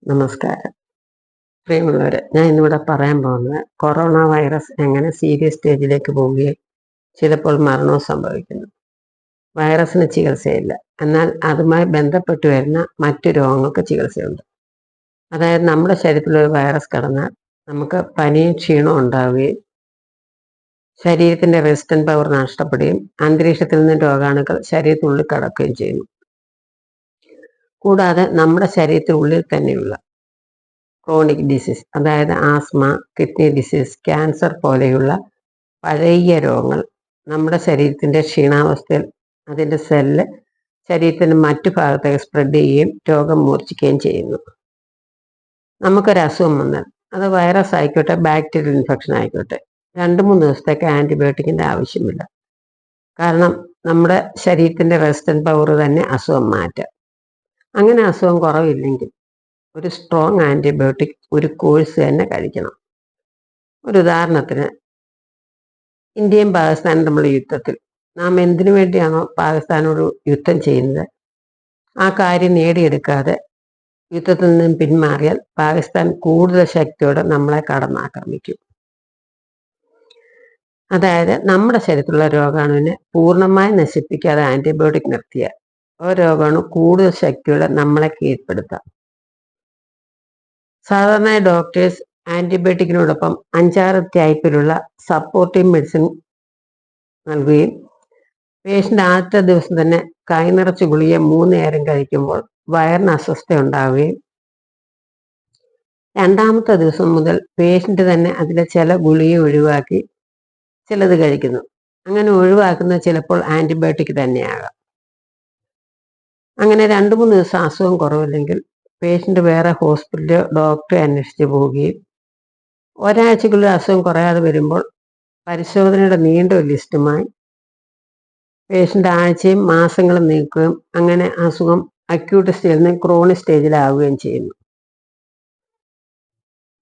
നമസ്കാരം. പ്രിയമുള്ളവരെ, ഞാൻ ഇന്നിവിടെ പറയാൻ പോകുന്നത് കൊറോണ വൈറസ് എങ്ങനെ സീരിയസ് സ്റ്റേജിലേക്ക് പോവുകയും ചിലപ്പോൾ മരണവും സംഭവിക്കുന്നു. വൈറസിന് ചികിത്സയില്ല, എന്നാൽ അതുമായി ബന്ധപ്പെട്ട് വരുന്ന മറ്റു രോഗങ്ങൾക്ക് ചികിത്സയുണ്ട്. അതായത് നമ്മുടെ ശരീരത്തിൽ ഒരു വൈറസ് കടന്നാൽ നമുക്ക് പനിയും ക്ഷീണവും ഉണ്ടാവുകയും ശരീരത്തിന്റെ റെസിസ്റ്റന്റ് പവർ നഷ്ടപ്പെടുകയും അന്തരീക്ഷത്തിൽ നിന്ന് രോഗാണുക്കൾ ശരീരത്തിനുള്ളിൽ കടക്കുകയും ചെയ്യുന്നു. കൂടാതെ നമ്മുടെ ശരീരത്തിനുള്ളിൽ തന്നെയുള്ള ക്രോണിക് ഡിസീസ്, അതായത് ആസ്മ, കിഡ്നി ഡിസീസ്, ക്യാൻസർ പോലെയുള്ള പഴയ രോഗങ്ങൾ നമ്മുടെ ശരീരത്തിന്റെ ക്ഷീണാവസ്ഥയിൽ അതിൻ്റെ സെല്ല് ശരീരത്തിന്റെ മറ്റു ഭാഗത്തേക്ക് സ്പ്രെഡ് ചെയ്യുകയും രോഗം മൂർച്ഛിക്കുകയും ചെയ്യുന്നു. നമുക്കൊരു അസുഖം വന്നാൽ അത് വൈറസ് ആയിക്കോട്ടെ, ബാക്ടീരിയൽ ഇൻഫെക്ഷൻ ആയിക്കോട്ടെ, 2-3 ദിവസത്തേക്ക് ആൻറ്റിബയോട്ടിക്കിൻ്റെ ആവശ്യമില്ല. കാരണം നമ്മുടെ ശരീരത്തിന്റെ റെസിസ്റ്റന്റ് പവർ തന്നെ അസുഖം മാറ്റാം. അങ്ങനെ അസുഖം കുറവില്ലെങ്കിൽ ഒരു സ്ട്രോങ് ആൻറ്റിബയോട്ടിക് ഒരു കോഴ്സ് തന്നെ കഴിക്കണം. ഒരു ഉദാഹരണത്തിന്, ഇന്ത്യയും പാകിസ്ഥാനും തമ്മിലുള്ള യുദ്ധത്തിൽ നാം എന്തിനു വേണ്ടിയാണോ പാകിസ്ഥാനോട് യുദ്ധം ചെയ്യുന്നത്, ആ കാര്യം നേടിയെടുക്കാതെ യുദ്ധത്തിൽ നിന്നും പിന്മാറിയാൽ പാകിസ്ഥാൻ കൂടുതൽ ശക്തിയോടെ നമ്മളെ കടന്നാക്രമിക്കും. അതായത് നമ്മുടെ ശരീരത്തിലുള്ള രോഗാണുവിനെ പൂർണ്ണമായി നശിപ്പിക്കാതെ ആൻറ്റിബയോട്ടിക് നിർത്തിയാൽ ആ രോഗാണു കൂടുതൽ ശക്തിയോടെ നമ്മളെ കീഴ്പ്പെടുത്താം. സാധാരണയായി ഡോക്ടേഴ്സ് ആൻറ്റിബയോട്ടിക്കിനോടൊപ്പം 5-6 ടൈപ്പിലുള്ള സപ്പോർട്ടീവ് മെഡിസിൻ നൽകുകയും പേഷ്യൻ്റ് ആദ്യത്തെ ദിവസം തന്നെ കൈനിറച്ച് ഗുളിക 3 നേരം കഴിക്കുമ്പോൾ വയറിന് അസ്വസ്ഥ ഉണ്ടാവുകയും 2-ാമത്തെ ദിവസം മുതൽ പേഷ്യൻ്റ് തന്നെ അതിലെ ചില ഗുളിക ഒഴിവാക്കി ചിലത് കഴിക്കുന്നു. അങ്ങനെ ഒഴിവാക്കുന്നത് ചിലപ്പോൾ ആൻറ്റിബയോട്ടിക് തന്നെയാകാം. അങ്ങനെ 2-3 ദിവസം അസുഖം കുറവില്ലെങ്കിൽ പേഷ്യൻ്റ് വേറെ ഹോസ്പിറ്റലിലോ ഡോക്ടറെ അന്വേഷിച്ച് പോവുകയും ഒരാഴ്ചക്കുള്ളിൽ അസുഖം കുറയാതെ വരുമ്പോൾ പരിശോധനയുടെ നീണ്ട ഒരു ലിസ്റ്റുമായി പേഷ്യൻ്റ് ആഴ്ചയും മാസങ്ങളും നീക്കുകയും അങ്ങനെ അസുഖം അക്യൂട്ട് സ്റ്റേജിൽ നിന്ന് ക്രോണിക് സ്റ്റേജിലാവുകയും ചെയ്യുന്നു.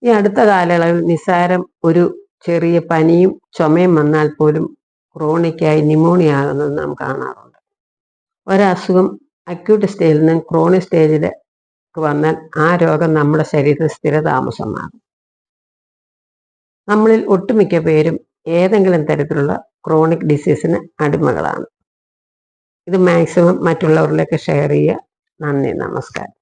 ഈ അടുത്ത കാലയളവിൽ നിസ്സാരം ഒരു ചെറിയ പനിയും ചുമയും വന്നാൽ പോലും ക്രോണിക്കായി ന്യൂമോണിയ ആകുന്നത് നാം കാണാറുണ്ട്. ഒരസുഖം അക്യൂട്ട് സ്റ്റേജിൽ നിന്ന് ക്രോണിക് സ്റ്റേജിലേക്ക് വന്നാൽ ആ രോഗം നമ്മുടെ ശരീരത്തിൽ സ്ഥിരതാമസമാകും. നമ്മളിൽ ഒട്ടുമിക്ക പേരും ഏതെങ്കിലും തരത്തിലുള്ള ക്രോണിക് ഡിസീസിന് അടിമകളാണ്. ഇത് മാക്സിമം മറ്റുള്ളവരിലേക്ക് ഷെയർ ചെയ്യുക. നന്ദി, നമസ്കാരം.